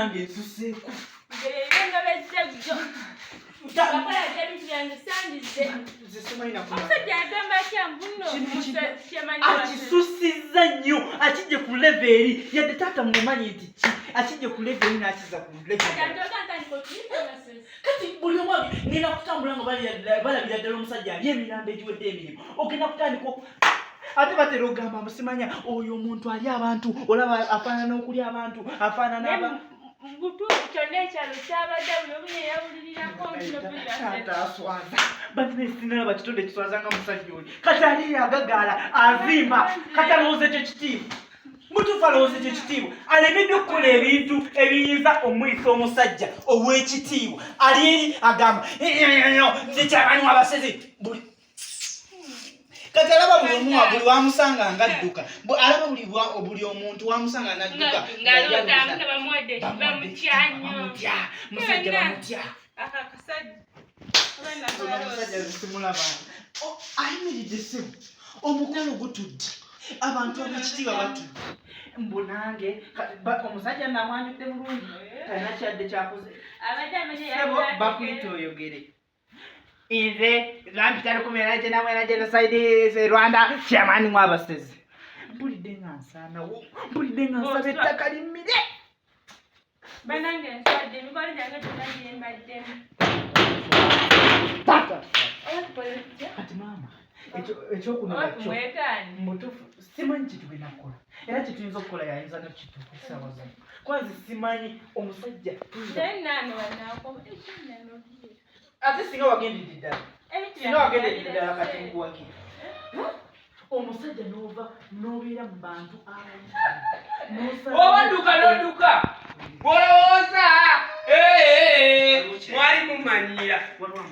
nange nsuseeko. Ngerenga bezegjo. Bakala jabiti yange sandize. Zisimayina kuna. Omusajja agamba kyambuno. Akisusiza nnyo akijje ku level yadde taata mumanyi nti ki akijje ku level n'akiza ku level. Kati buli omu nina kutambula nga balabira ddala omusajja ali emirambo egiwedde emirimu. Ogenda kutandika ate batera ogamba musimanya oyo omuntu ali abantu olaba afaanana okuli abantu afaanana aba butuufu kyonna ekyalo kyabadde buli omu yeyawulirirako aswaza banesinalaba kitonde kiswaza nga musajja oli kati ali agagaala azimba kati alowooza ekyo kitiibwa mutuufu alowooza ekyo kitiibwa alemedde okukola ebintu ebiyinza omuyisa omusajja ow'ekitiibwa ali eri agamba nzekyabani wabasezi buli kati alaba buli omu buli wamusanga ngadduka alaba buli omuntu wamusanga nadduka musajja bamutya ayimiridde ssebo omukolo gutudde abantu ab'ekitiibwa batudde mbu nange omusajja namwanjudde bulungi talina kyadde kyakoze sebo bakuyita oyogere Inze lampitali kumera jena mwena genocide Rwanda chairman mwabasezi mpulidde nga nsaana wo mpulidde nga nsaba ettaka limmire banange nsadde mikolo gyange tunagire mbaddemu tata kati maama ekyokunoba kyo mutuufu simanyi kitugenda kukola era kituyinza okukola yayinza nakituufu essaawa zino kwanzi simanyi omusajja ate singa wagendedde ddala singa wagendedde ddala kati nkuwagira omusajja n'ova n'obeera mu bantu obadduka n'odduka olowooza mwali mumanyira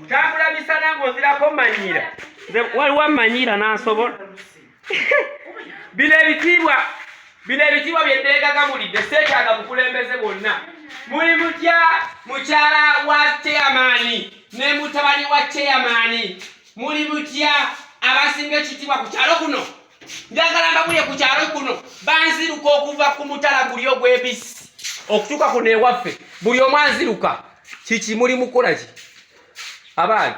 tambulabisa nange ozirako manyira nze waliwo manyira n'ansobola bino ebitiibwa byeddeega Bamulidde seetaaga bukulembeze bwonna muli mutya mukyala wa chairman ne mutabani wa chairman muli mutya abasinga ekitiibwa ku kyalo kuno njagala mbabulye ku kyalo kuno banziruka okuva ku mutala guli ogw'ebisi okutuuka kuno ewaffe buli omu anziruka kiki muli mukola ki abaali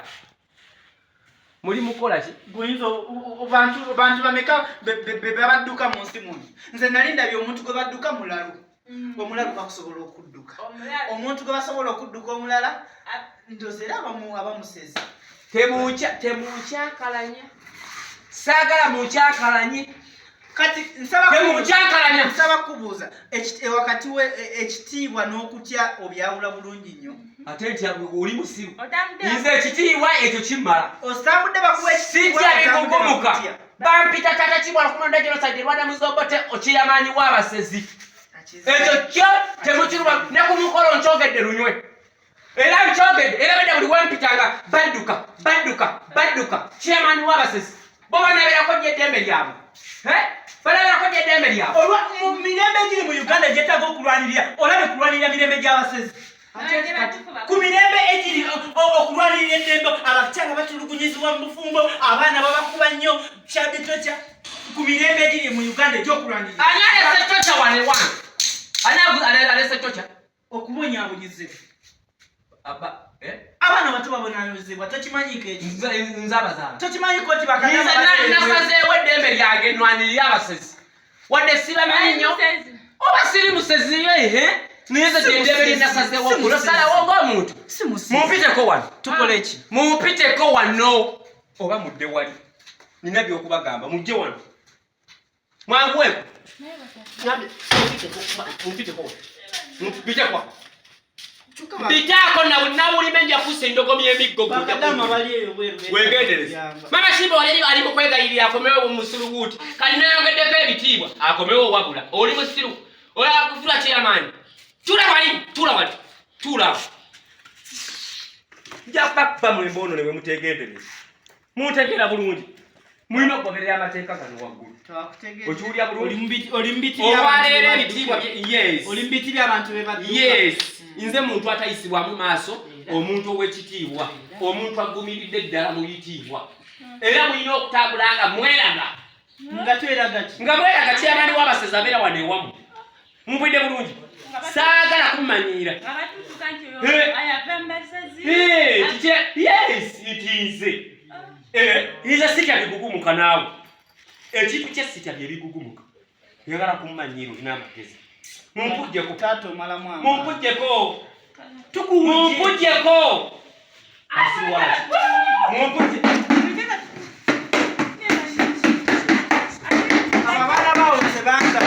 muli mukola ki guyinza bantu bameka babadduka mu nsi muno nze nali ndabye omuntu gwe badduka mulalo omulala bakusobola okudduka omuntu gwe basobola okudduka omulala ndoze era abamusezi temukyakalanya saagala mukyakalanye kati nsaba kubuuza wakati we ekitiibwa n'okutya obyawula bulungi nnyo ate nti oli musiru nze ekitiibwa ekyo kimmala ositambudde bakuwa ekitiibwa bampita tata kibwala kumonda genocide Rwanda muzobote okiyamaanyi w'abasezi ekyo kyo temukiruma ne ku mukolo nkyogedde lunywe era nkyogedde era bedda buli wempitanga badduka kiyamaanyi w'abasezi bo banaberako nnyo eddembe lyabwe banaberako nnyo eddembe lyabwe mu mirembe egiri mu Uganda gyetaaga okulwanirira olabe kulwanirira mirembe gy'abasezi ku mirembe egiri okulwanirira eddembe abakyala batulugunyizibwa mu bufumbo abaana babakuba nnyo kyabitoca ku mirembe egiri mu Uganda egyokulwanirira ani alese toca wanewana ani alese toca okubonyaabonyezebwa abaana bato babonanyizibwa tokimanyiko ekyo nzabazaala tokimanyiko nti nasazeewo eddembe lyange nnwanirire abasezi wadde sibamanyi nnyo oba siri musezi nize eddembe lyenasazeewo kulosalawo ng'omuntu mumpiteko wano tukola eki mumpiteko wano oba mudde wali nina byokubagamba mujje wano mwanguweko mumpiteko bitaako nabulime njafusa endogomi y'emiggo wegendereza mama Simba wali ali mu kwegayirira akomewo musuluguuti kali nayongeddeko ebitiibwa akomewo wabula oli musiru oyakufula kyeyamaanyi tula njapapa mulembe ono newe mutegendereza muntegera bulungi mulina okugoberera amateeka gano waggulu okiwulya bulungi olwaleero ebitiibwa olimbitiri abantu bebadduka nze muntu atayisibwamu maaso omuntu ow'ekitiibwa omuntu agumiridde ddala muyitiibwa era mulina okutambula nga mweraga nga mweraga kyamaani w'abasezi abeera wano ewamu mumpulidde bulungi saagala kumanya kummanyiira. Yes, it is. Iza sitya bigugumuka naawe. Ekintu kye sitya bye bigugumuka. Njagala kummanyiira olina amagezi. Mumpujjeko tato mala mwana. Mumpujjeko. Mumpujjeko. Asiwaje. Mumpujje. Abana bawo sebanga.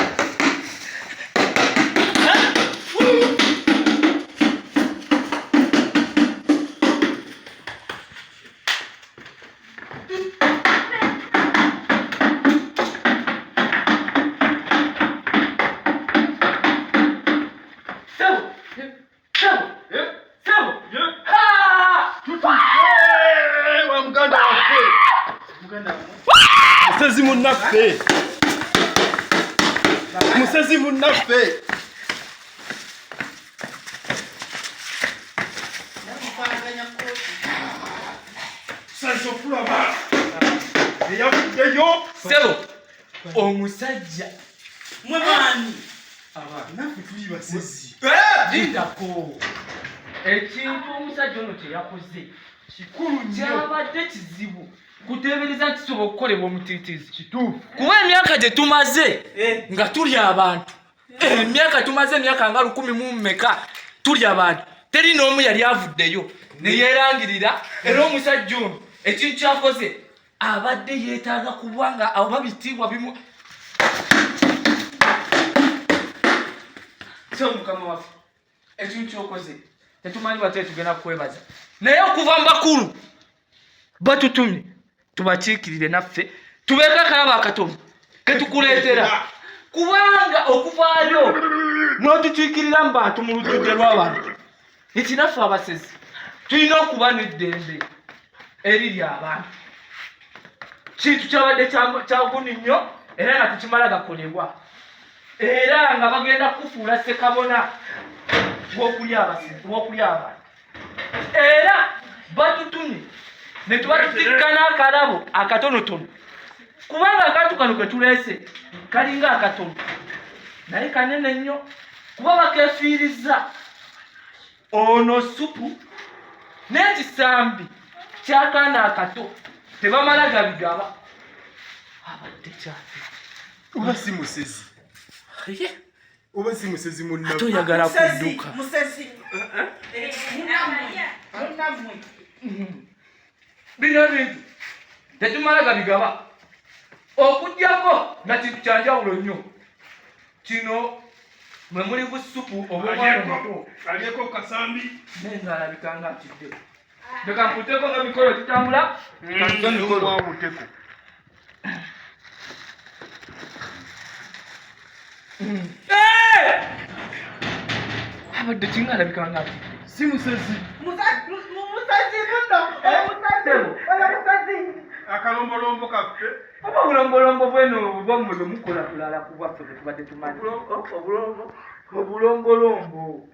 Omusezzi munnaffe. Sanso kulaba. Eyavuddeyo. Sebo. Omusajja. Mwe bani. Naffe tuli basezi. Lindako. Ekintu omusajja ono kye yakoze kikulu nnyo. Kyabadde kizibu. Kuteebereza nti kisobola okukolebwa omutiitiizi kituufu. Kuba emyaka gye tumaze nga tuli abantu. Emyaka tumaze emyaka nga 10 mu mmeka tuli abantu. Teri n'omu yali avuddeyo ne yeerangirira era omusajja ono ekintu kyakoze abadde yeetaaga kuba nga aba bitiibwa bimu. So mukama waffe ekintu kyokoze tetumanyi bate tugenda kukwebaza naye okuva mu bakulu batutumye tubakiikirire naffe tubeeka akalaba akatono ketukuleetera kubanga okuvaayo n'otukiikirira mu bantu mu lujjudde lw'abantu ekinaffe abasezi tulina okuba n'eddembe eriri abantu kintu kyabadde kyaguni nnyo era nga tekimala gakolebwa era nga bagenda kufuula ssekabona w'okulya abantu era batutumye ne tubatutikana akalabo akatonotono kubanga akantu kano ke tuleese kalinga akatono naye kanene nnyo kuba bakeefiiriza ono supu n'ekisambi ky'akaana akato tebamala gabigaba abadde kyafe Oba si musezi. Oba si musezi munnaffe. ate oyagala kudduka Musezi. bino bintu tetumala gabigaba okujjako nga kintu kyanjawulo nnyo kino mwe muli busupu obwomwana omuto Alyeko kasambi. naye ng'alabika nga atidde leka mputeko ng'emikolo kitambula emikolo Wawuteko. abadde king'alabika nga atidde Si musezi. Musezi muno. Musezi. Akalombolombo kaffe. oba obulombolombo bweno bwammwe bwe mukola tulala ku bwaffe bwe tubadde tumanyi obulombolombo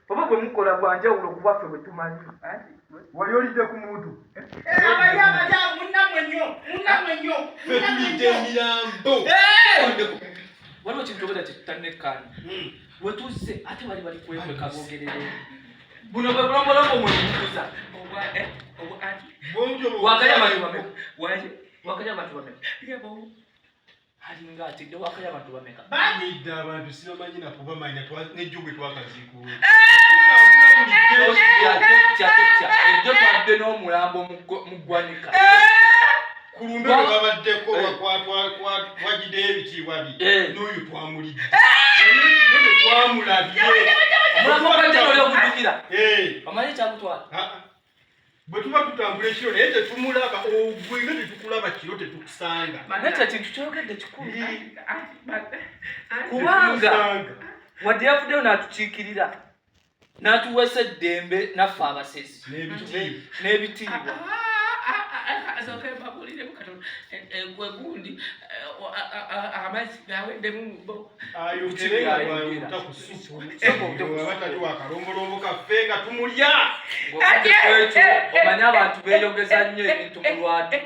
oba bwe mukola bwanjawulo ku bwaffe bwe tumanyi Wali olidde ku muntu. Abayaba munnamwe nnyo. Tulidde emirambo. waliwo kintu obera kyetutannekkaanya wetuzze ate bali kwekweka boogerere buno bwe bulombolombo mwemukuza wakalya abantu bameka wakalya abantu bameka alinga atidde wakalya abantu bameka Banidde abantu sibamanyi na kubamanya n'ejjugwe twakaziikuwe. Tya ejjo twadde n'omulambo mu ggwanika Ku lumbe lwe babaddeko twagiddeyo ebitiibwa bye. N'oyo twamulidde. Naye kino tetwamulabye. omulambo gwadde n'oli okudukira omanyi ekyakutwala Bwe tuba tutambula ekiro naye tetumulaba ogwe nga tetukulaba kiro tetukusanga. nakyo kintu kyogedde kikulu kubanga wadde yavuddeyo n'atukiikirira n'atuweesa eddembe naffe abasezi n'ebitiibwa asooke mbabuliremu katono gwe gundi amazzi gaweddemu mu bbo Ayogerenga bw'ayota ku supu. Abatali wakalombolombo kaffe nga tumulya. ng'okadde ku ekyo omanye abantu beeyogeza nnyo ebintu mu lwatu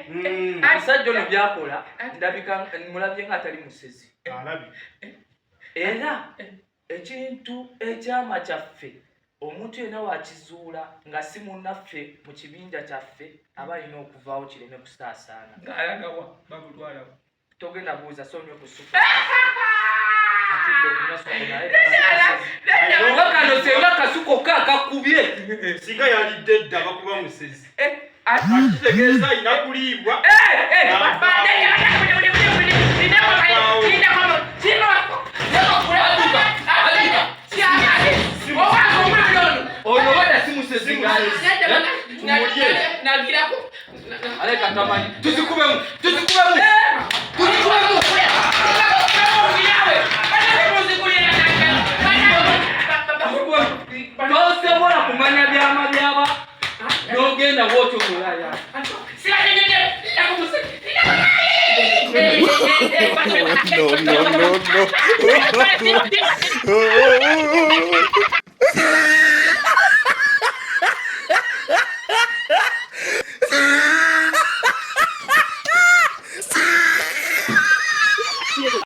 omusajja ono byakola ndabika mulabye ng'atali musezi Alabye. era ekintu ekyama kyaffe omuntu yenna wakizuula nga si munnaffe mu kibinja kyaffe aba alina okuvaawo kireme kusaasaana. ng'alagawa babulwalawo togenda buuza sonyo kusuku kano senga kasuko kakakubye singa yalidde edda bakuba musezi akitegeeza alina kuliibwa ono wada si musezi alekatamani tuzikubemu tosobola kumanya byama byaba n'ogenda bwotyo mulaya No.